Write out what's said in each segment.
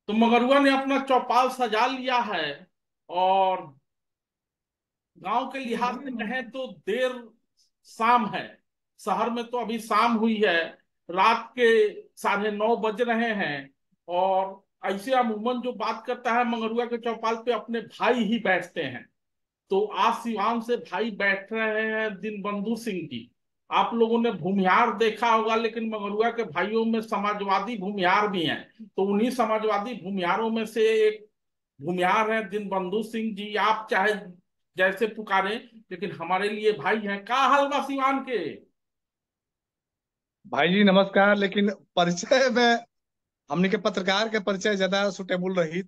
तो मगरुआ ने अपना चौपाल सजा लिया है। और गांव के लिहाज से कहें तो देर शाम है। शहर में तो अभी शाम हुई है। रात के 9:30 बज रहे हैं। और ऐसे अमूमन जो बात करता है मंगरुआ के चौपाल पे अपने भाई ही बैठते हैं। तो आज सिवान से भाई बैठ रहे हैं दीनबंधु सिंह जी। आप लोगों ने भूमिहार देखा होगा, लेकिन मगरुआ के भाइयों में समाजवादी भूमिहार भी हैं। तो उन्हीं समाजवादी भूमिहारों में से एक भूमिहार है दीनबंधु सिंह जी। आप चाहे जैसे पुकारें, लेकिन हमारे लिए भाई हैं। का हाल बा सिवान के? भाई जी नमस्कार। लेकिन परिचय में हमने के पत्रकार के परिचय ज्यादा सुटेबल रही,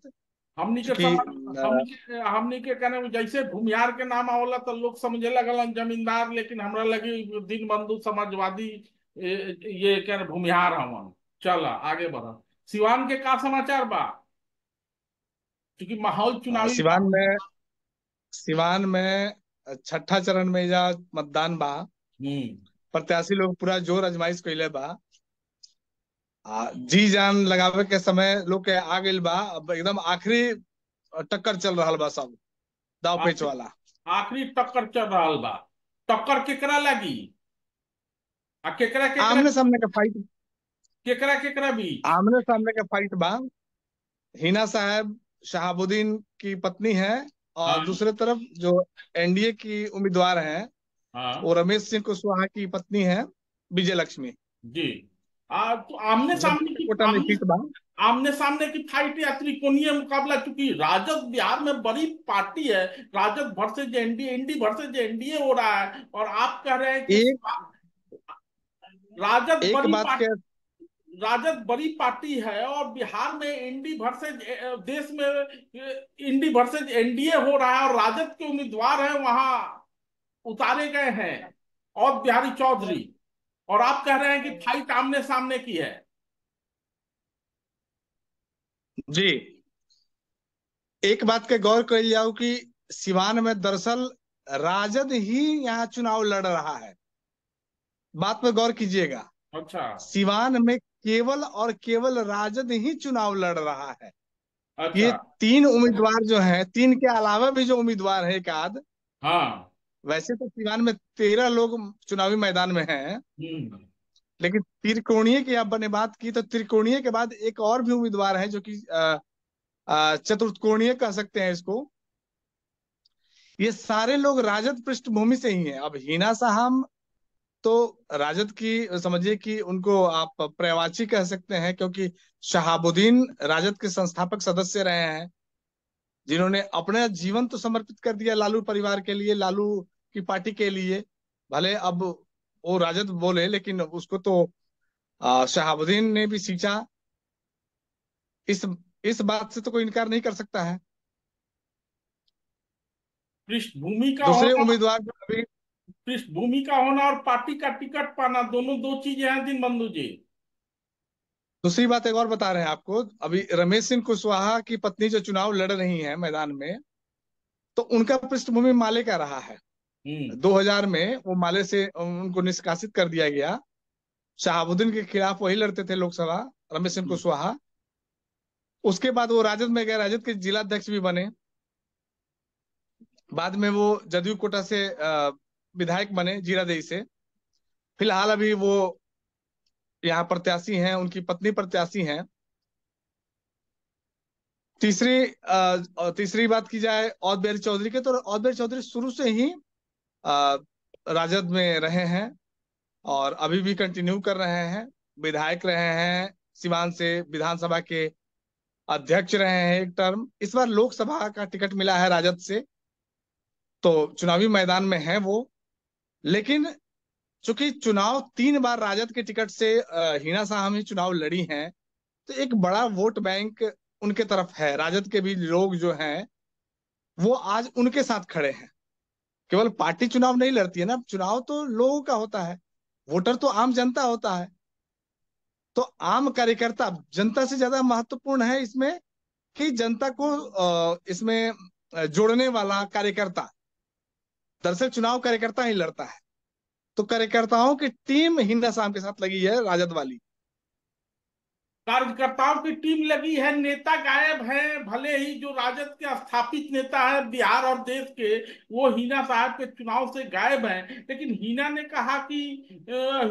हमनी के क्योंकि समझ हमनी के कहने जैसे भूमिहार के नाम आवला तो लोग समझे लगल जमींदार, लेकिन हमरा लगी दीनबंधु समाजवादी। ये क्या भूमिहार हमन। चल आगे बढ़। सिवान के का समाचार बा? क्योंकि माहौल चुनावी बा। सिवान में छठा चरण में या मतदान बा। हम्म। प्रत्याशी लोग पूरा जोर आजमाइश कइले बा। जी जान लगावे के समय लोग के आ गइल बा। अब एकदम आखिरी टक्कर चल रहा बा, सब दाव पेच आखिरी वाला। आखिरी टक्कर चल रहा बा। टक्कर केकरा लगी? आ केकरा केकरा आमने सामने का फाइट। केकरा केकरा बीच? आमने सामने का फाइट बा। हिना साहब शहाबुद्दीन की पत्नी है, और हाँ, दूसरे तरफ जो एनडीए की उम्मीदवार हैं वो हाँ। रमेश सिंह कुशवाहा की पत्नी है, विजय लक्ष्मी। जी। तो आमने सामने की कोटा में सीट बा। आमने सामने की फाइट या त्रिकोणीय मुकाबला, क्योंकि राजद बिहार में बड़ी पार्टी है। Rajad versus NDA, ND versus NDA हो रहा है, और आप कह रहे हैं कि एक राजद एक बड़ी बात के पार्टी। राजद बड़ी पार्टी है और बिहार में इंडी वर्सेज देश में इंडी वर्सेज एनडीए हो रहा है, और राजद के उम्मीदवार हैं वहां उतारे गए हैं। और बिहारी चौधरी। और आप कह रहे हैं कि फाइट आमने सामने की है। जी, एक बात के गौर कर जाओ कि सिवान में दरअसल राजद ही यहाँ चुनाव लड़ रहा है। बात पे गौर कीजिएगा। अच्छा, सिवान में केवल और केवल राजद ही चुनाव लड़ रहा है। ये अच्छा। तीन उम्मीदवार जो हैं, तीन के अलावा भी जो उम्मीदवार है एक आध, हाँ। वैसे तो सिवान में 13 लोग चुनावी मैदान में हैं। हम्म। लेकिन त्रिकोणीय की आपने बात की, तो त्रिकोणीय के बाद एक और भी उम्मीदवार है जो कि चतुर्थकोणीय कह सकते हैं इसको। ये सारे लोग राजद पृष्ठभूमि से ही हैं। अब हिना साहब तो राजद की समझिए कि उनको आप पर्यवाची कह सकते हैं, क्योंकि शहाबुद्दीन राजद के संस्थापक सदस्य रहे हैं, जिन्होंने अपना जीवन तो समर्पित कर दिया लालू परिवार के लिए, लालू की पार्टी के लिए। भले अब वो राजद बोले, लेकिन उसको तो शहाबुद्दीन ने भी सींचा। इस इस बात से तो कोई इनकार नहीं कर सकता है। पृष्ठभूमि का दूसरे होना। उम्मीदवार जो अभी पृष्ठभूमि का होना और पार्टी का टिकट पाना, दोनों दो चीजें हैं दिन बंधु जी। दूसरी बात एक और बता रहे हैं आपको। अभी रमेश सिंह कुशवाहा की पत्नी जो चुनाव लड़ रही है मैदान में, तो उनका पृष्ठभूमि माले का रहा है। हम्म। 2000 में वो माले से उनको निष्कासित कर दिया गया। शहाबुद्दीन के खिलाफ वही लड़ते थे लोकसभा, रमेश सिंह हम्म। कुशवाहा। उसके बाद वो राजद में गए, राजद के जिला अध्यक्ष भी बने। बाद में वो जदयू कोटा से विधायक बने, जीरादेई से। फिलहाल अभी वो यहाँ प्रत्याशी हैं, उनकी पत्नी प्रत्याशी हैं। तीसरी बात की जाए औद बिहारी चौधरी के, तो औद बिहारी चौधरी शुरू से ही अ, राजद में रहे हैं, और अभी भी कंटिन्यू कर रहे हैं। विधायक रहे हैं, सिवान से विधानसभा के अध्यक्ष रहे हैं एक टर्म। इस बार लोकसभा का टिकट मिला है राजद से, तो चुनावी मैदान में है वो। लेकिन चूंकि चुनाव 3 बार राजद के टिकट से हिना साहब ही चुनाव लड़ी हैं, तो एक बड़ा वोट बैंक उनके तरफ है। राजद के भी लोग जो हैं वो आज उनके साथ खड़े हैं। केवल पार्टी चुनाव नहीं लड़ती है ना, चुनाव तो लोगों का होता है। वोटर तो आम जनता होता है। तो आम कार्यकर्ता जनता से ज्यादा महत्वपूर्ण है इसमें, कि जनता को इसमें जोड़ने वाला कार्यकर्ता। दरअसल चुनाव कार्यकर्ता ही लड़ता है। तो कार्यकर्ताओं की टीम हिंदा साहब के साथ लगी है, राजद वाली। कार्यकर्ताओं की टीम लगी है, नेता गायब हैं। भले ही जो राजद के स्थापित नेता है बिहार और देश के, वो हिना साहब के चुनाव से गायब हैं, लेकिन हिना ने कहा कि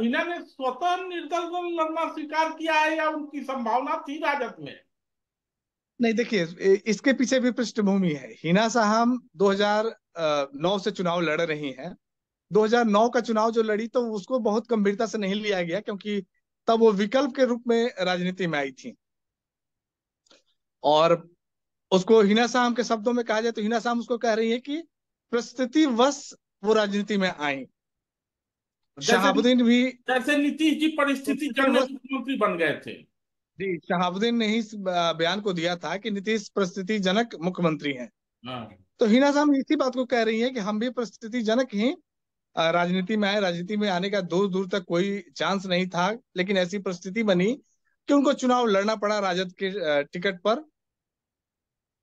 हिना ने स्वतः निर्दल लड़ना स्वीकार किया है, या उनकी संभावना थी राजद में? नहीं, देखिए, इसके पीछे भी पृष्ठभूमि है। हिना साहब 2009 से चुनाव लड़ रही हैं। 2009 का चुनाव जो लड़ी तो उसको बहुत गंभीरता से नहीं लिया गया, क्योंकि तब वो विकल्प के रूप में राजनीति में आई थी। और उसको हिना साहब के शब्दों में कहा जाए तो हिना साहब उसको कह रही है कि परिस्थितिवश वो राजनीति में आई। जैसे शहाबुद्दीन भी जैसे नीतीश जी परिस्थिति जन्य परिस्थितिवश। मुख्यमंत्री बन गए थे। जी, शहाबुद्दीन ने ही इस बयान को दिया था कि नीतीश परिस्थितिजनक मुख्यमंत्री हैं। हाँ। तो हिना साहब इसी बात को कह रही है कि हम भी परिस्थितिजनक ही राजनीति में आए। राजनीति में आने का दूर दूर तक कोई चांस नहीं था, लेकिन ऐसी परिस्थिति बनी कि उनको चुनाव लड़ना पड़ा राजद के टिकट पर।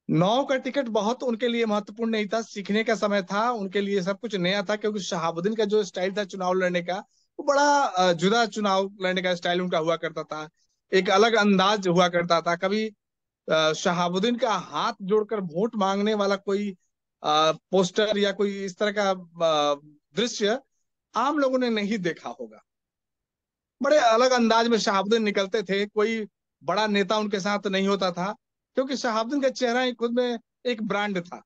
9 का टिकट बहुत उनके लिए महत्वपूर्ण नहीं था, सीखने का समय था उनके लिए, सब कुछ नया था, क्योंकि शहाबुद्दीन का जो स्टाइल था चुनाव लड़ने का, वो बड़ा जुदा चुनाव लड़ने का स्टाइल उनका हुआ करता था। एक अलग अंदाज हुआ करता था। कभी शहाबुद्दीन का हाथ जोड़कर वोट मांगने वाला कोई पोस्टर या कोई इस तरह का दृश्य आम लोगों ने नहीं देखा होगा। बड़े अलग अंदाज में शहाबुद्दीन निकलते थे। कोई बड़ा नेता उनके साथ नहीं होता था, क्योंकि शहाबुद्दीन का चेहरा ही खुद में एक ब्रांड था।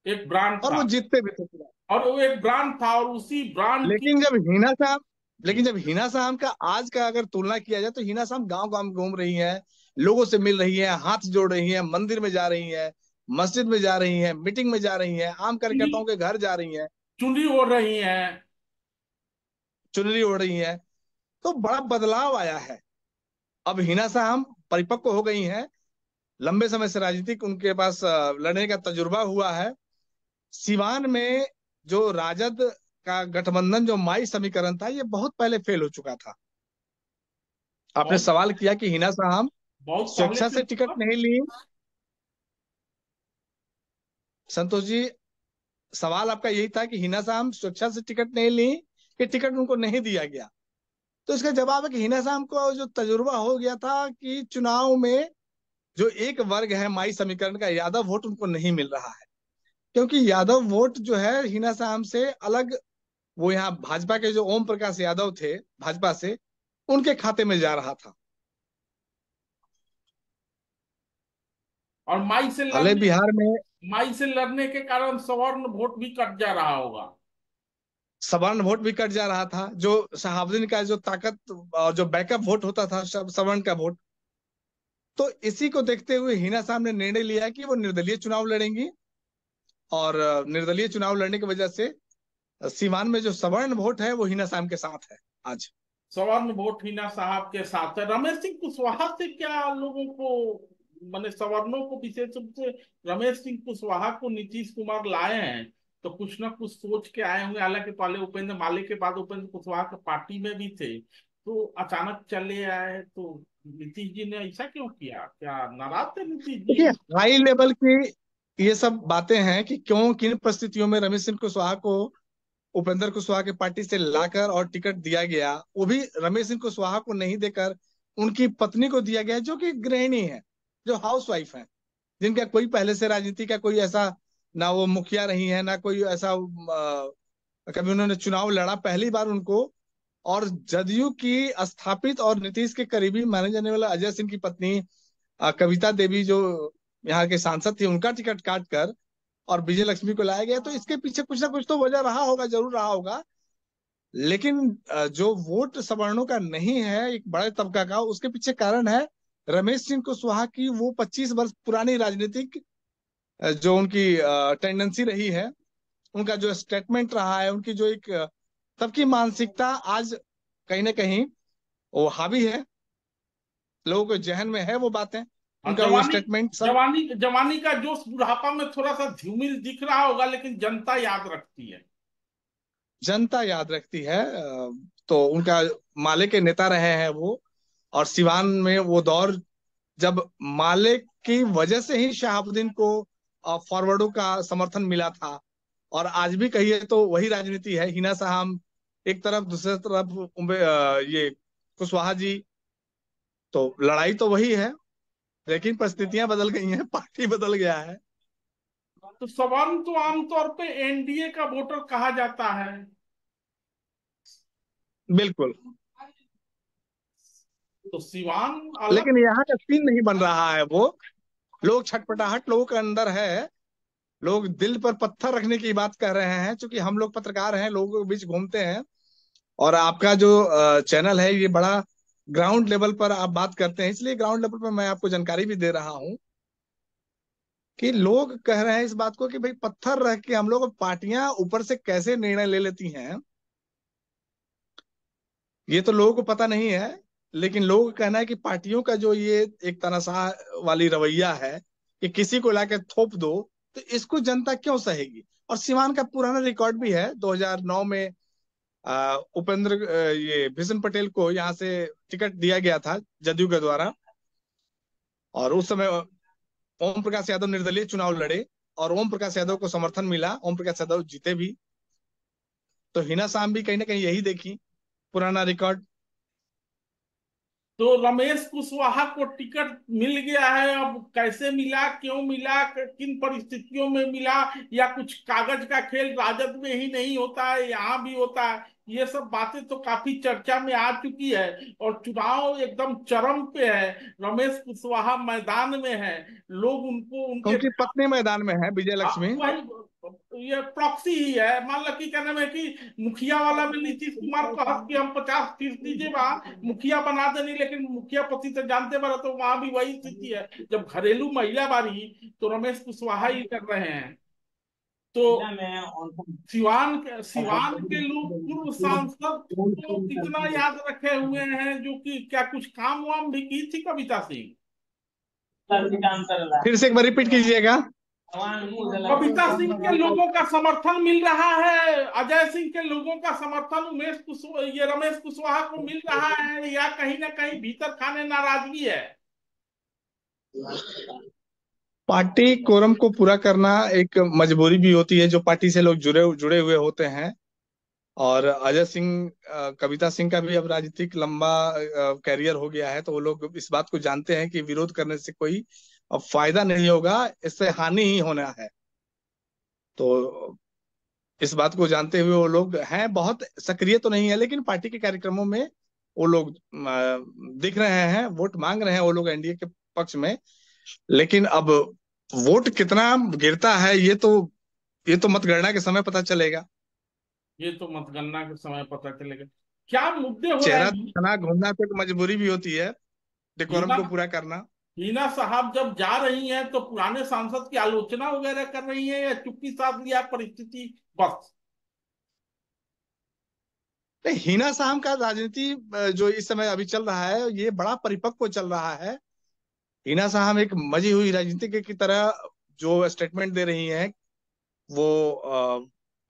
एक ब्रांड और था, वो जीतते भी थे चुनाव। और वो एक ब्रांड था, और उसी ब्रांड की। लेकिन जब हिना साहब जी। लेकिन जब हिना साहब का आज का अगर तुलना किया जाए तो हिना साहब गांव गांव घूम रही है, लोगों से मिल रही है, हाथ जोड़ रही है, मंदिर में जा रही है, मस्जिद में जा रही है, मीटिंग में जा रही है, आम चुनी कार्यकर्ताओं के घर जा रही है, चुनी ओढ़ रही हैं। चुनरी ओढ़ रही है। तो बड़ा बदलाव आया है। अब हिना साहब परिपक्व हो गई हैं। लंबे समय से राजनीतिक उनके पास लड़ने का तजुर्बा हुआ है। सिवान में जो राजद का गठबंधन, जो माई समीकरण था, ये बहुत पहले फेल हो चुका था। आपने बहुत सवाल किया कि हिना साहब बहुत पहले स्वेच्छा से, से टिकट मतलब। नहीं ली। संतोष जी, सवाल आपका यही था कि हिना साहब स्वेच्छा से टिकट नहीं ली कि टिकट उनको नहीं दिया गया। तो इसका जवाब है कि हिना साहब को जो तजुर्बा हो गया था कि चुनाव में जो एक वर्ग है माई समीकरण का, यादव वोट उनको नहीं मिल रहा है। क्योंकि यादव वोट जो है हिना साहब से अलग, वो यहाँ भाजपा के जो ओम प्रकाश यादव थे भाजपा से, उनके खाते में जा रहा था। और भले बिहार में माई से लड़ने के कारण सवर्ण वोट भी कट जा रहा होगा। सवर्ण वोट भी कट जा रहा था। जो शहाबुद्दीन का जो ताकत और जो बैकअप वोट होता था सवर्ण का वोट, तो इसी को देखते हुए हिना साहब ने निर्णय लिया कि वो निर्दलीय चुनाव लड़ेंगी। और निर्दलीय चुनाव लड़ने की वजह से सीवान में जो सवर्ण वोट है वो हिना साहब के साथ है आज। सवर्ण वोट हिना साहब के साथ है। रमेश सिंह कुशवाहा से क्या लोगों को, माने सवर्णों को विशेष रूप से रमेश सिंह कुशवाहा को नीतीश कुमार लाए हैं, तो कुछ ना कुछ सोच के आए होंगे। हालांकि पहले उपेंद्र माले के बाद उपेंद्र कुशवाहा के पार्टी में भी थे, तो अचानक चले आए। तो नीतीश जी ने ऐसा क्यों किया? क्या नाराज थे नीतीश देखिए, जी? हाई लेवल की ये सब बातें हैं कि क्यों किन परिस्थितियों में रमेश सिंह कुशवाहा को उपेंद्र कुशवाहा की पार्टी से लाकर और टिकट दिया गया। वो भी रमेश सिंह कुशवाहा को नहीं देकर उनकी पत्नी को दिया गया, जो कि गृहिणी है, जो हाउस वाइफ है, जिनका कोई पहले से राजनीति का कोई ऐसा, ना वो मुखिया रही है, ना कोई ऐसा कभी उन्होंने चुनाव लड़ा, पहली बार उनको। और जदयू की स्थापित और नीतीश के करीबी माने जाने वाला अजय सिंह की पत्नी कविता देवी, जो यहाँ के सांसद थी, उनका टिकट काट कर और विजय लक्ष्मी को लाया गया। तो इसके पीछे कुछ ना कुछ तो वजह रहा होगा, जरूर रहा होगा। लेकिन जो वोट सवर्णों का नहीं है, एक बड़े तबका का, उसके पीछे कारण है रमेश सिंह कुशवाहा की वो 25 वर्ष पुरानी राजनीतिक जो उनकी टेंडेंसी रही है, उनका जो स्टेटमेंट रहा है, उनकी जो एक सबकी मानसिकता आज कहीं ना कहीं वो हावी है। लोगों के जहन में है वो बातें, और उनका वो जवानी स्टेटमेंट सब जवानी जवानी का जोश बुढ़ापा में थोड़ा सा धूमिल दिख रहा होगा, लेकिन जनता याद रखती है। जनता याद रखती है। तो उनका माले के नेता रहे हैं वो। और सिवान में वो दौर जब माले की वजह से ही शहाबुद्दीन को फॉरवर्डों का समर्थन मिला था। और आज भी कहिए तो वही राजनीति है। हिना साहब एक तरफ, दूसरी तरफ ये कुशवाहा जी। तो लड़ाई तो वही है, लेकिन परिस्थितियां बदल गई हैं, पार्टी बदल गया है। तो सवर्ण तो आमतौर पे एनडीए का वोटर कहा जाता है। बिल्कुल। तो सिवान अलग। लेकिन यहाँ का सीन नहीं बन रहा है वो। लोग छटपटाहट लोगों के अंदर है। लोग दिल पर पत्थर रखने की बात कर रहे हैं, क्योंकि हम लोग पत्रकार हैं, लोगों के बीच घूमते हैं। और आपका जो चैनल है ये बड़ा ग्राउंड लेवल पर आप बात करते हैं, इसलिए ग्राउंड लेवल पर मैं आपको जानकारी भी दे रहा हूँ कि लोग कह रहे हैं इस बात को कि भाई पत्थर रख के हम लोग, पार्टियां ऊपर से कैसे निर्णय ले लेती हैं ये तो लोगों को पता नहीं है। लेकिन लोगों का कहना है कि पार्टियों का जो ये एक तनाशाह वाली रवैया है कि किसी को लाके थोप दो, तो इसको जनता क्यों सहेगी। और सीमान का पुराना रिकॉर्ड भी है, 2009 में उपेंद्र ये भीषण पटेल को यहाँ से टिकट दिया गया था जदयू के द्वारा। और उस समय ओम प्रकाश यादव निर्दलीय चुनाव लड़े और ओम प्रकाश यादव को समर्थन मिला, ओम प्रकाश यादव जीते भी। तो हिना साहब भी कहीं ना कहीं यही देखी, पुराना रिकॉर्ड। तो रमेश कुशवाहा को टिकट मिल गया है, अब कैसे मिला, क्यों मिला, किन परिस्थितियों में मिला, या कुछ कागज का खेल राजद में ही नहीं होता है, यहाँ भी होता है। ये सब बातें तो काफी चर्चा में आ चुकी है। और चुनाव एकदम चरम पे है। रमेश कुशवाहा मैदान में है। लोग उनको उनके उनकी पत्नी मैदान में है, विजय लक्ष्मी। वही ये प्रॉक्सी ही है। मान लो कि क्या नाम है कि मुखिया वाला में नीतीश कुमार को हंस के हम 50 फीस दीजिए वहां मुखिया बना देनी, लेकिन मुखिया पति तो जानते बड़ा, तो वहां भी वही स्थिति है। जब घरेलू महिला बारी तो रमेश कुशवाहा ही कर रहे हैं। तो सिवान के लोग पूर्व सांसद को कितना याद रखे हुए हैं, जो कि क्या कुछ काम वाम भी की थी कविता सिंह। फिर से एक बार रिपीट कीजिएगा। कविता सिंह के लोगों का समर्थन मिल रहा है, अजय सिंह के लोगों का समर्थन ये रमेश कुशवाहा को मिल रहा है, या कहीं ना कहीं भीतर खाने नाराजगी है। पार्टी कोरम को पूरा करना एक मजबूरी भी होती है, जो पार्टी से लोग जुड़े जुड़े हुए होते हैं। और अजय सिंह, कविता सिंह का भी अब राजनीतिक लंबा कैरियर हो गया है, तो वो लोग इस बात को जानते हैं कि विरोध करने से कोई फायदा नहीं होगा, इससे हानि ही होना है। तो इस बात को जानते हुए वो लोग हैं, बहुत सक्रिय तो नहीं है, लेकिन पार्टी के कार्यक्रमों में वो लोग दिख रहे हैं, वोट मांग रहे हैं वो लोग एनडीए के पक्ष में। लेकिन अब वोट कितना गिरता है ये तो मतगणना के समय पता चलेगा। ये तो मतगणना के समय पता चलेगा। क्या मुद्दे हो रहे चेहरा हैं। दिखाना, घूमना तो एक मजबूरी भी होती है, डेकोरम हीना को पूरा करना। हीना साहब जब जा रही हैं तो पुराने सांसद की आलोचना वगैरह कर रही हैं, या चुप्पी साध लिया परिस्थिति बस। नहीं, हिना साहब का राजनीति जो इस समय अभी चल रहा है ये बड़ा परिपक्व चल रहा है। हिना साहब एक मजी हुई राजनीति की तरह जो स्टेटमेंट दे रही हैं, वो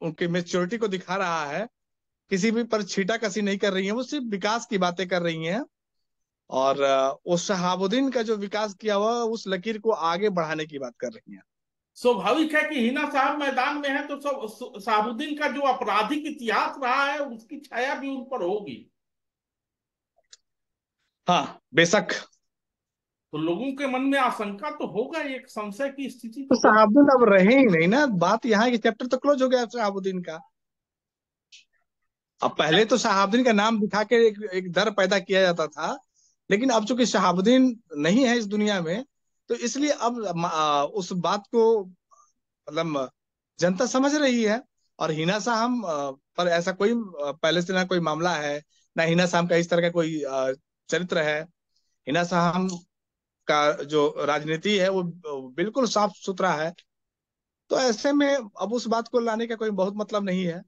उनकी मेच्योरिटी को दिखा रहा है। किसी भी पर छीटाकशी नहीं कर रही है, वो सिर्फ विकास की बातें कर रही हैं। और उस शहाबुद्दीन का जो विकास किया हुआ उस लकीर को आगे बढ़ाने की बात कर रही हैं। स्वाभाविक है कि हिना साहब मैदान में है तो सब साबुद्दीन का जो आपराधिक इतिहास रहा है उसकी छाया भी उन पर होगी। हाँ, बेशक। तो लोगों के मन में आशंका तो होगा, एक संशय की स्थिति तो तो हो। शहाबुद्दीन अब रहे ही नहीं ना, बात यहाँ की चैप्टर तो क्लोज हो गया शहाबुद्दीन का। अब पहले तो शहाबुद्दीन का नाम दिखा के एक डर पैदा किया जाता था, लेकिन अब चूंकि शहाबुद्दीन नहीं है इस दुनिया में, तो इसलिए अब उस बात को मतलब जनता समझ रही है। और हिना साहब पर ऐसा कोई पहले से ना कोई मामला है, ना हिना साहब का इस तरह का कोई चरित्र है। हिना साहब का जो राजनीति है वो बिल्कुल साफ सुथरा है। तो ऐसे में अब उस बात को लाने का कोई बहुत मतलब नहीं है।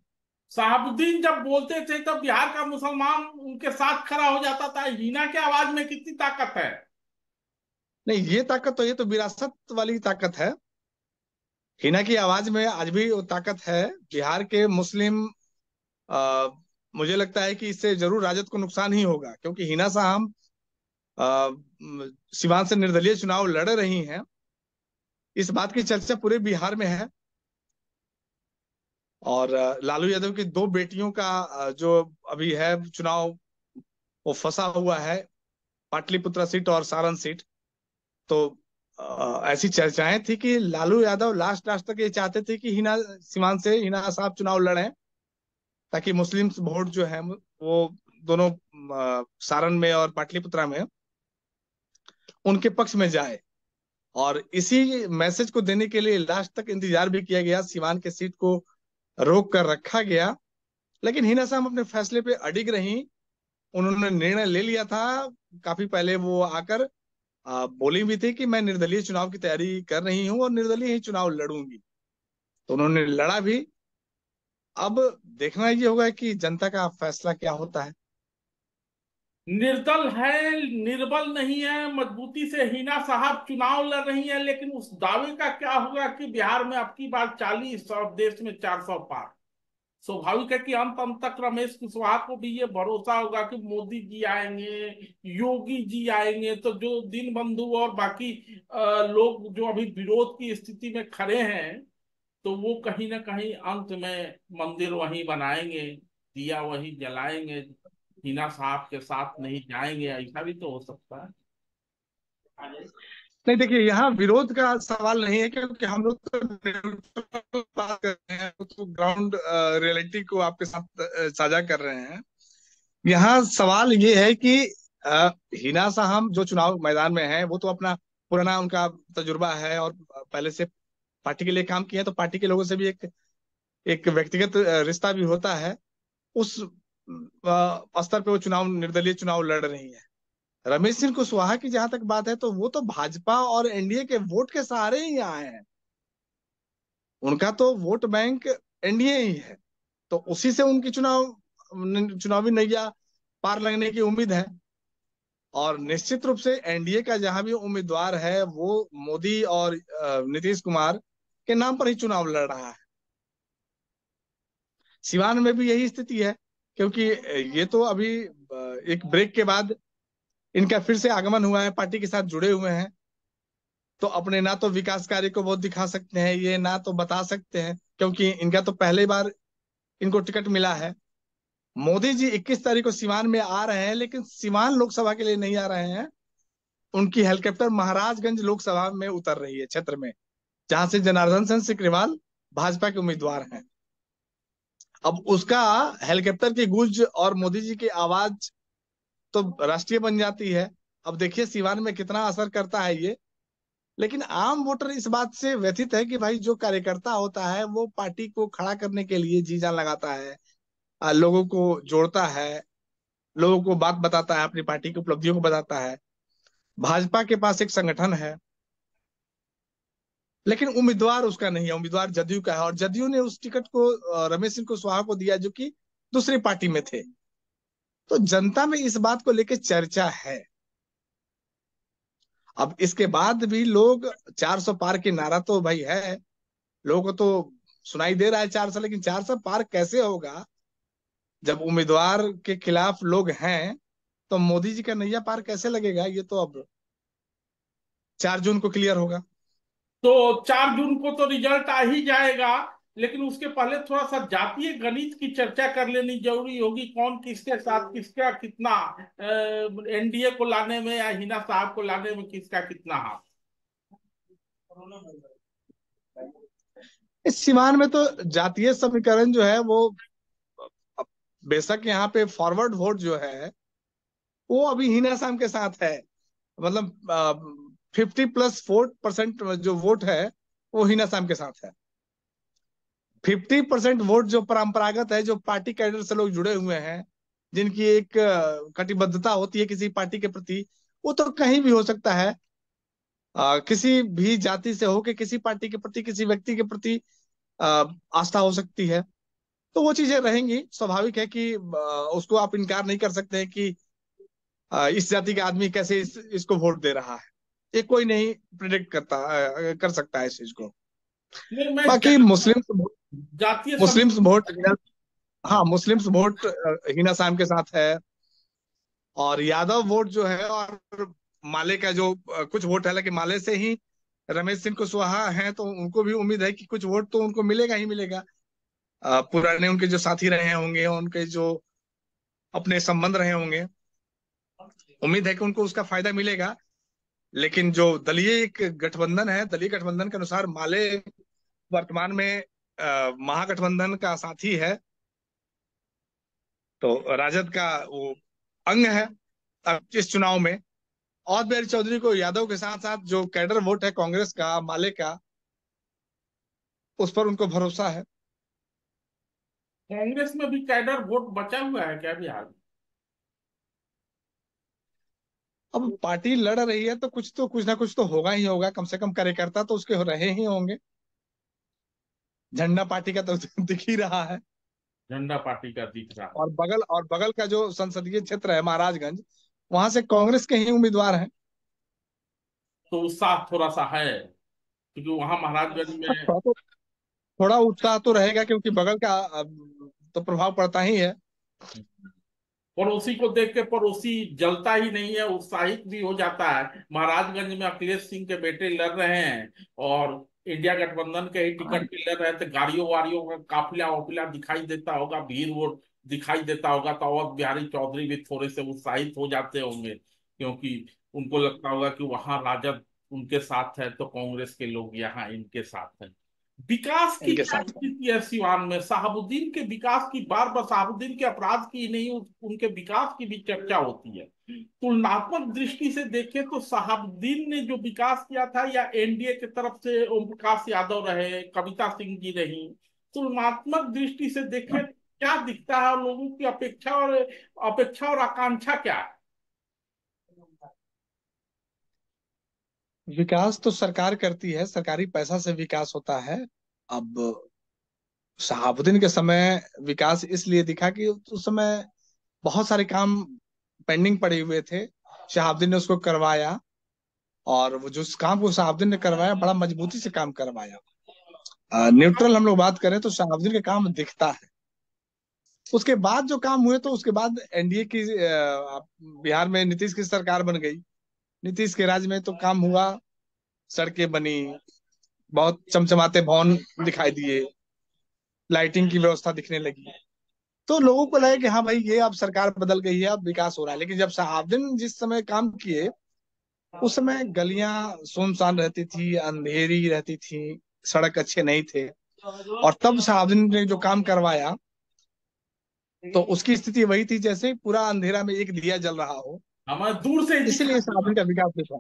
साहबुद्दीन जब बोलते थे तब बिहार का मुसलमान उनके साथ खड़ा हो जाता था। हिना के आवाज में कितनी ताकत है। नहीं, ये तो विरासत वाली ताकत है। हिना की आवाज में आज भी वो ताकत है। बिहार के मुस्लिम, आ, मुझे लगता है कि इससे जरूर राजद को नुकसान ही होगा, क्योंकि हिना साहब आ, सिवान से निर्दलीय चुनाव लड़ रही हैं। इस बात की चर्चा पूरे बिहार में है। और लालू यादव की दो बेटियों का जो अभी है चुनाव, वो फंसा हुआ है। पाटलिपुत्रा सीट और सारण सीट। तो ऐसी चर्चाएं थी कि लालू यादव लास्ट लास्ट तक ये चाहते थे कि हिना सीमांत से हिना साहब चुनाव लड़ें, ताकि मुस्लिम वोट जो है वो दोनों सारण में और पाटलिपुत्रा में उनके पक्ष में जाए। और इसी मैसेज को देने के लिए लास्ट तक इंतजार भी किया गया, सीवान के सीट को रोक कर रखा गया। लेकिन हिना साहब अपने फैसले पे अडिग रही। उन्होंने निर्णय ले लिया था। काफी पहले वो आकर बोली भी थी कि मैं निर्दलीय चुनाव की तैयारी कर रही हूँ और निर्दलीय ही चुनाव लड़ूंगी। तो उन्होंने लड़ा भी। अब देखना ये होगा कि जनता का फैसला क्या होता है। निर्दल है, निर्बल नहीं है, मजबूती से हिना साहब चुनाव लड़ रही है, लेकिन उस दावे का क्या होगा कि बिहार में अब की बार 40 और देश में 400 पार। स्वाभाविक है कि अंत अंत तक रमेश कुशवाहा को भी ये भरोसा होगा कि मोदी जी आएंगे, योगी जी आएंगे, तो जो दीन बंधु और बाकी लोग जो अभी विरोध की स्थिति में खड़े हैं, तो वो कहीं ना कहीं अंत में मंदिर वहीं बनाएंगे, दिया वहीं जलाएंगे, हिना साहब के साथ नहीं जाएंगे। ऐसा भी तो हो सकता है। नहीं, देखिए, यहाँ विरोध का सवाल नहीं है, क्योंकि हम लोग तो न्यूट्रल बात कर रहे हैं, तो ग्राउंड रियलिटी को आपके साथ साझा कर रहे हैं। यहाँ सवाल ये है कि हिना साहब जो चुनाव मैदान में है वो तो अपना पुराना उनका तजुर्बा है, और पहले से पार्टी के लिए काम किया है, तो पार्टी के लोगों से भी एक एक व्यक्तिगत रिश्ता भी होता है। उस स्तर पे वो चुनाव निर्दलीय चुनाव लड़ रही है। रमेश सिंह कुशवाहा की जहां तक बात है, तो वो तो भाजपा और एनडीए के वोट के सहारे ही आए हैं। उनका तो वोट बैंक एनडीए ही है। तो उसी से उनकी चुनावी नैया पार लगने की उम्मीद है। और निश्चित रूप से एनडीए का जहां भी उम्मीदवार है वो मोदी और नीतीश कुमार के नाम पर ही चुनाव लड़ रहा है। सिवान में भी यही स्थिति है, क्योंकि ये तो अभी एक ब्रेक के बाद इनका फिर से आगमन हुआ है, पार्टी के साथ जुड़े हुए हैं। तो अपने ना तो विकास कार्य को बहुत दिखा सकते हैं ये, ना तो बता सकते हैं, क्योंकि इनका तो पहले बार इनको टिकट मिला है। मोदी जी 21 तारीख को सिवान में आ रहे हैं, लेकिन सिवान लोकसभा के लिए नहीं आ रहे हैं। उनकी हेलीकॉप्टर महाराजगंज लोकसभा में उतर रही है, क्षेत्र में, जहां से जनार्दन सिंह सिकरीवाल भाजपा के उम्मीदवार हैं। अब उसका हेलीकॉप्टर की गूंज और मोदी जी की आवाज तो राष्ट्रीय बन जाती है। अब देखिए सिवान में कितना असर करता है ये। लेकिन आम वोटर इस बात से व्यथित है कि भाई जो कार्यकर्ता होता है वो पार्टी को खड़ा करने के लिए जी जान लगाता है, लोगों को जोड़ता है, लोगों को बात बताता है, अपनी पार्टी की उपलब्धियों को बताता है। भाजपा के पास एक संगठन है, लेकिन उम्मीदवार उसका नहीं है, उम्मीदवार जदयू का है, और जदयू ने उस टिकट को रमेश सिंह कुशवाहा को दिया, जो कि दूसरी पार्टी में थे। तो जनता में इस बात को लेकर चर्चा है। अब इसके बाद भी लोग 400 पार की नारा तो भाई है, लोगों को तो सुनाई दे रहा है 400, लेकिन 400 पार कैसे होगा जब उम्मीदवार के खिलाफ लोग हैं। तो मोदी जी का नैया पार कैसे लगेगा, ये तो अब 4 जून को क्लियर होगा। तो 4 जून को तो रिजल्ट आ ही जाएगा, लेकिन उसके पहले थोड़ा सा जातीय गणित की चर्चा कर लेनी जरूरी होगी। कौन किसके साथ किसका कितना, एनडीए को लाने में या हिना साहब को लाने में किसका कितना हाथ। इस सीमान में तो जातीय समीकरण जो है वो, बेशक यहाँ पे फॉरवर्ड वोट जो है वो अभी हिना साम के साथ है। मतलब 50+4% जो वोट है वो हिना साम के साथ है। 50% वोट जो परंपरागत है, जो पार्टी कैडर से लोग जुड़े हुए हैं, जिनकी एक कटिबद्धता होती है किसी पार्टी के प्रति, वो तो कहीं भी हो सकता है। किसी भी जाति से हो के किसी पार्टी के प्रति, किसी व्यक्ति के प्रति अ, आस्था हो सकती है। तो वो चीजें रहेंगी। स्वाभाविक है कि उसको आप इनकार नहीं कर सकते हैं कि इस जाति का आदमी कैसे इसको वोट दे रहा है। ये कोई नहीं प्रिडिक्ट कर सकता है इस चीज को। नहीं, मैं बाकी जातीय मुस्लिम्स समीकरण। वोट, हाँ, मुस्लिम्स वोट हिना साम के साथ है। और यादव वोट जो है, और माले का जो कुछ वोट है, लेकिन माले से ही रमेश सिंह कुशवाहा हैं, तो उनको भी उम्मीद है कि कुछ वोट तो उनको मिलेगा ही मिलेगा। पुराने उनके जो साथी रहे होंगे, उनके जो अपने संबंध रहे होंगे। उम्मीद है कि उनको उसका फायदा मिलेगा। लेकिन जो दलीय एक गठबंधन है, दलीय गठबंधन के अनुसार माले वर्तमान में महागठबंधन का साथी है, तो राजद का वो अंग है। अब इस चुनाव में और बिहारी चौधरी को यादव के साथ साथ जो कैडर वोट है कांग्रेस का, माले का, उस पर उनको भरोसा है। कांग्रेस में भी कैडर वोट बचा हुआ है क्या बिहार में? अब पार्टी लड़ रही है तो कुछ ना कुछ तो होगा ही होगा, कम से कम कार्यकर्ता तो उसके रहे ही होंगे। झंडा पार्टी का तो दिख ही रहा है। झंडा पार्टी का दिख रहा है। और बगल का जो संसदीय क्षेत्र है महाराजगंज, वहां से कांग्रेस के ही उम्मीदवार हैं। तो उत्साह थोड़ा सा है, क्योंकि वहां महाराजगंज हाँ, में थोड़ा उत्साह तो रहेगा, क्योंकि बगल का तो प्रभाव पड़ता ही है। पड़ोसी को देख के पड़ोसी जलता ही नहीं है, उत्साहित भी हो जाता है। महाराजगंज में अखिलेश सिंह के बेटे लड़ रहे हैं और इंडिया गठबंधन के ही टिकट पे लड़ रहे थे, गाड़ियों वाड़ियों का काफिला वाफिला दिखाई देता होगा, भीड़ वो दिखाई देता होगा, तो अवध बिहारी चौधरी भी थोड़े से उत्साहित हो जाते होंगे, क्योंकि उनको लगता होगा कि वहां राजद उनके साथ है तो कांग्रेस के लोग यहाँ इनके साथ हैं। विकास की इनके क्या साथ। स्थिति है सिवान में? शहाबुद्दीन के विकास की बार बार, शहाबुद्दीन के अपराध की नहीं, उनके विकास की भी चर्चा होती है। तुलनात्मक दृष्टि से देखें तो शहाबुद्दीन ने जो विकास किया था, या एनडीए की तरफ से ओम प्रकाश यादव रहे, कविता सिंह जी रही, तुलनात्मक दृष्टि से देखें क्या दिखता है, और लोगों की अपेक्षा और आकांक्षा क्या है? विकास तो सरकार करती है, सरकारी पैसा से विकास होता है। अब शहाबुद्दीन के समय विकास इसलिए दिखा कि उस समय बहुत सारे काम पेंडिंग पड़े हुए थे, शहाबुद्दीन ने उसको करवाया। और वो जो काम को शहाबुद्दीन ने करवाया, बड़ा मजबूती से काम करवाया। न्यूट्रल हम लोग बात करें तो शहाबुद्दीन के काम दिखता है। उसके बाद जो काम हुए, तो उसके बाद एनडीए की बिहार में नीतीश की सरकार बन गई। नीतीश के राज में तो काम हुआ, सड़कें बनी, बहुत चमचमाते भवन दिखाई दिए, लाइटिंग की व्यवस्था दिखने लगी। तो लोगों को लगा कि हाँ भाई, ये अब सरकार बदल गई है, अब विकास हो रहा है। लेकिन जब शहाबुद्दीन जिस समय काम किए, उस समय गलियां सुनसान रहती थी, अंधेरी रहती थी, सड़क अच्छे नहीं थे। और तब शहाबुद्दीन ने जो काम करवाया, तो उसकी स्थिति वही थी जैसे पूरा अंधेरा में एक दिया जल रहा हो। हमें दूर से ही इसीलिए दिखाई देता शहाबुद्दीन का था, विकास दिखा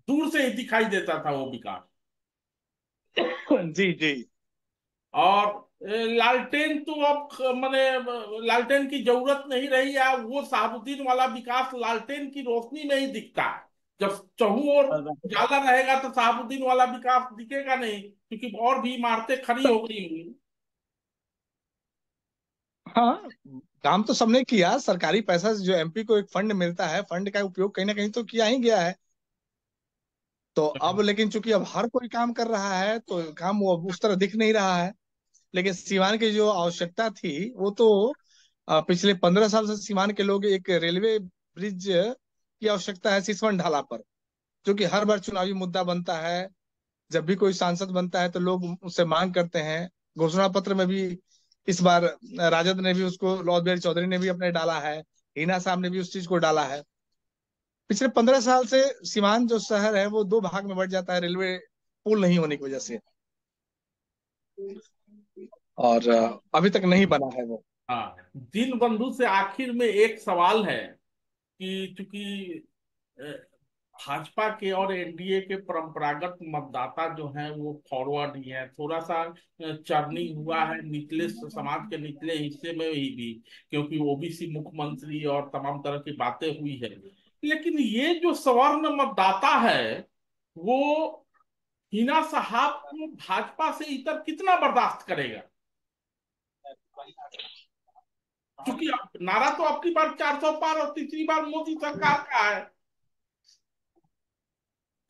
दूर से ही दिखाई देता था वो विकास। है। जी जी। और लालटेन तो अब मैंने लालटेन की जरूरत नहीं रही है, वो शहाबुद्दीन वाला विकास लालटेन की रोशनी में ही दिखता है। जब चहुं ओर उजाला रहेगा तो शहाबुद्दीन वाला विकास दिखेगा नहीं, क्योंकि और भी इमारतें खड़ी हो गई होंगी। हाँ, काम तो सबने किया। सरकारी पैसा से जो एमपी को एक फंड मिलता है, फंड का उपयोग कहीं ना कहीं तो किया ही गया है। तो अब लेकिन चूंकि अब हर कोई काम कर रहा है, तो काम वो अब उस तरह दिख नहीं रहा है। लेकिन सीवान की जो आवश्यकता थी, वो तो पिछले 15 साल से सीवान के लोग एक रेलवे ब्रिज की आवश्यकता है सिसवन ढाला पर, जो कि हर बार चुनावी मुद्दा बनता है। जब भी कोई सांसद बनता है तो लोग उससे मांग करते हैं। घोषणा पत्र में भी इस बार राजद ने भी उसको, लॉर्ड बिहारी चौधरी ने भी अपने डाला है, हिना साहब ने भी उस चीज को डाला है। पिछले 15 साल से सीवान जो शहर है वो दो भाग में बढ़ जाता है, रेलवे पुल नहीं होने की वजह से। और अभी तक नहीं बना है वो। हाँ, दीन बंधु से आखिर में एक सवाल है कि चूंकि अ, भाजपा के और एनडीए के परंपरागत मतदाता जो हैं वो फॉरवर्ड ही है, थोड़ा सा चर्निंग हुआ है निचले समाज के निचले हिस्से में ही भी, क्योंकि ओबीसी मुख्यमंत्री और तमाम तरह की बातें हुई है। लेकिन ये जो सवर्ण मतदाता है, वो हिना साहब को भाजपा से इतर कितना बर्दाश्त करेगा? क्योंकि नारा तो आपकी बार 400 पार और तीसरी बार मोदी सरकार का है,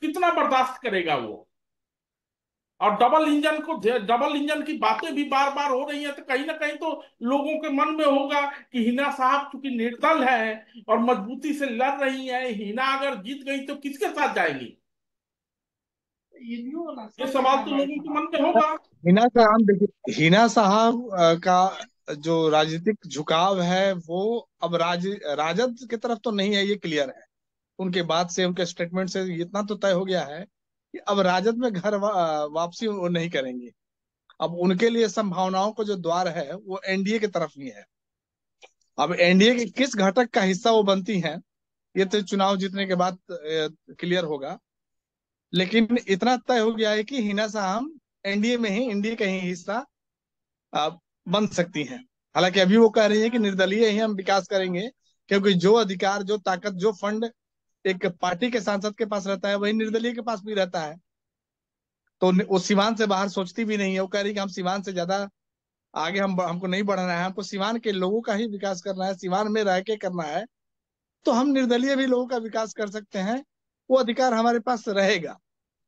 कितना बर्दाश्त करेगा वो? और डबल इंजन की बातें भी बार बार हो रही हैं, तो कहीं ना कहीं तो लोगों के मन में होगा कि हिना साहब चूंकि निर्दल है और मजबूती से लड़ रही है, हिना अगर जीत गई तो किसके साथ जाएंगी? ये सवाल तो लोगों के मन में होगा। हिना साहब देखिए, हिना साहब का जो राजनीतिक झुकाव है वो अब राजद की तरफ तो नहीं है, ये क्लियर है। उनके बाद से, उनके स्टेटमेंट से इतना तो तय हो गया है कि अब राजद में वापसी वो नहीं करेंगे। अब उनके लिए संभावनाओं को जो द्वार है वो एनडीए की तरफ ही है। अब एनडीए के किस घटक का हिस्सा वो बनती हैं, ये तो चुनाव जीतने के बाद क्लियर होगा। लेकिन इतना तय हो गया है कि हिना साहब एनडीए में ही, एनडीए का ही हिस्सा अ, बन सकती हैं। हालांकि अभी वो कह रही है कि निर्दलीय ही हम विकास करेंगे, क्योंकि जो अधिकार, जो ताकत, जो फंड एक पार्टी के सांसद के पास रहता है वही निर्दलीय के पास भी रहता है। तो वो सीमांत से बाहर सोचती भी नहीं है। वो कह रही है कि हम सीमांत से ज्यादा आगे हमको नहीं बढ़ना है, हमको सीवान के लोगों का ही विकास करना है, सीवान में रह के करना है। तो हम निर्दलीय भी लोगों का विकास कर सकते हैं, वो अधिकार हमारे पास रहेगा।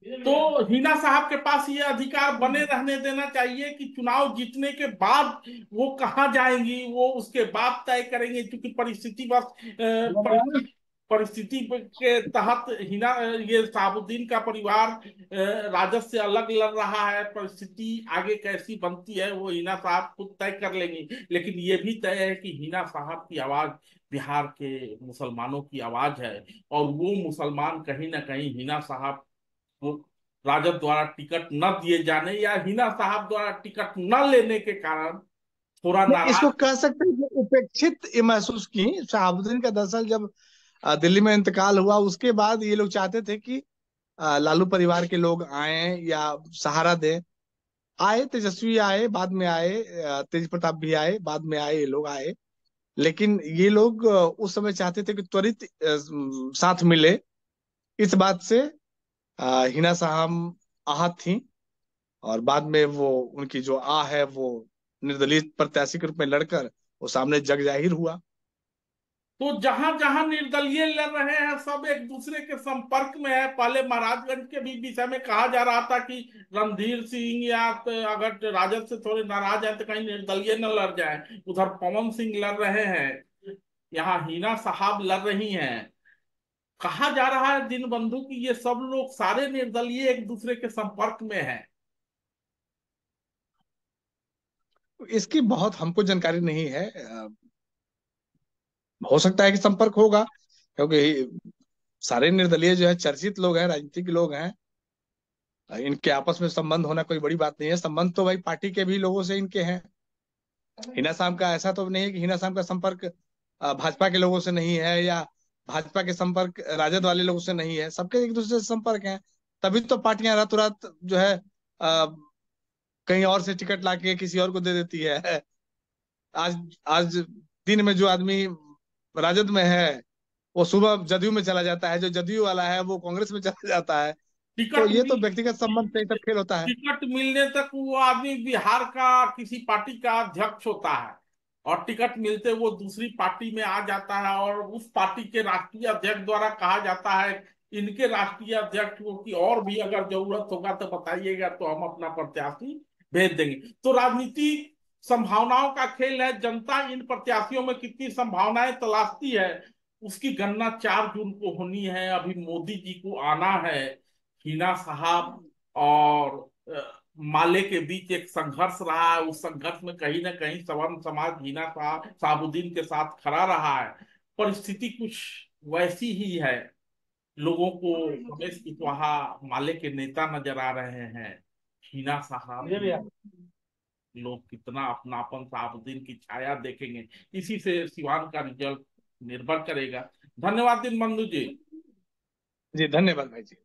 तो हिना साहब के पास ये अधिकार बने रहने देना चाहिए कि चुनाव जीतने के बाद वो कहाँ जाएंगी वो उसके बाद तय करेंगे, क्योंकि परिस्थिति बस परिस्थिति के तहत हिना ये साबुद्दीन का परिवार राजद से अलग लड़ रहा है। परिस्थिति आगे कैसी बनती है वो हिना साहब खुद तय कर लेंगी। लेकिन ये भी तय है कि हिना साहब की आवाज बिहार के मुसलमानों की आवाज है, और वो मुसलमान कहीं ना कहीं हिना साहब वो राजद द्वारा टिकट न दिए जाने या हिना साहब द्वारा टिकट न लेने के कारण थोड़ा नहीं, इसको नाराज। कह सकते हैं कि उपेक्षित ये महसूस की शहाबुद्दीन का। दरअसल जब दिल्ली में इंतकाल हुआ उसके बाद ये लोग चाहते थे कि लालू परिवार के लोग आए या सहारा दें। आए, तेजस्वी आए, बाद में आए, तेज प्रताप भी आए, बाद में आए, ये लोग आए। लेकिन ये लोग उस समय चाहते थे कि त्वरित साथ मिले। इस बात से हिना साहब आहत थी, और बाद में वो उनकी जो है वो निर्दलीय प्रत्याशी के रूप में लड़कर वो सामने जग जाहिर हुआ। तो जहां जहां निर्दलीय लड़ रहे हैं सब एक दूसरे के संपर्क में है। पहले महाराजगंज के भी विषय में कहा जा रहा था कि रणधीर सिंह या तो अगर राजद से थोड़े नाराज है तो कहीं निर्दलीय न लड़ जाए। उधर पवन सिंह लड़ रहे हैं, यहाँ हिना साहब लड़ रही हैं। कहा जा रहा है दिन बंधु की ये सब लोग सारे निर्दलीय एक दूसरे के संपर्क में है। इसकी बहुत हमको जानकारी नहीं है। हो सकता है कि संपर्क होगा, क्योंकि सारे निर्दलीय जो है चर्चित लोग हैं, राजनीतिक लोग हैं। इनके आपस में संबंध होना कोई बड़ी बात नहीं है। संबंध तो भाई पार्टी के भी लोगों से इनके हैं। हिना साहब का ऐसा तो नहीं है कि हिना साहब का संपर्क भाजपा के लोगों से नहीं है, या भाजपा के संपर्क राजद वाले लोगों से नहीं है। सबके एक दूसरे से संपर्क है। तभी तो पार्टियां रातों रात जो है कहीं और से टिकट लाके किसी और को दे देती है। आज आज दिन में जो आदमी राजद में है वो सुबह जदयू में चला जाता है, जो जदयू वाला है वो कांग्रेस में चला जाता है। तो टिकट ये तो मिल व्यक्तिगत संबंध से ही सब खेल होता है। टिकट मिलने तक वो आदमी बिहार का किसी पार्टी का अध्यक्ष होता है, और टिकट मिलते वो दूसरी पार्टी में आ जाता है, और उस पार्टी के राष्ट्रीय अध्यक्ष द्वारा कहा जाता है इनके राष्ट्रीय अध्यक्ष को कि और भी अगर जरूरत होगा तो बताइएगा, तो हम अपना प्रत्याशी भेज देंगे। तो राजनीति संभावनाओं का खेल है। जनता इन प्रत्याशियों में कितनी संभावनाएं तलाशती है उसकी गणना 4 जून को होनी है। अभी मोदी जी को आना है। हिना साहब और माले के बीच एक संघर्ष रहा है। उस संघर्ष में कहीं ना कहीं सवर्ण समाज हिना साहबुद्दीन के साथ खड़ा रहा है। परिस्थिति कुछ वैसी ही है। लोगों को रमेश कुशवाहा माले के नेता नजर आ रहे हैं। हिना साहब लोग कितना अपनापन साहबुद्दीन की छाया देखेंगे, इसी से सिवान का रिजल्ट निर्भर करेगा। धन्यवाद दिन बंधु जी। जी धन्यवाद भाई जी।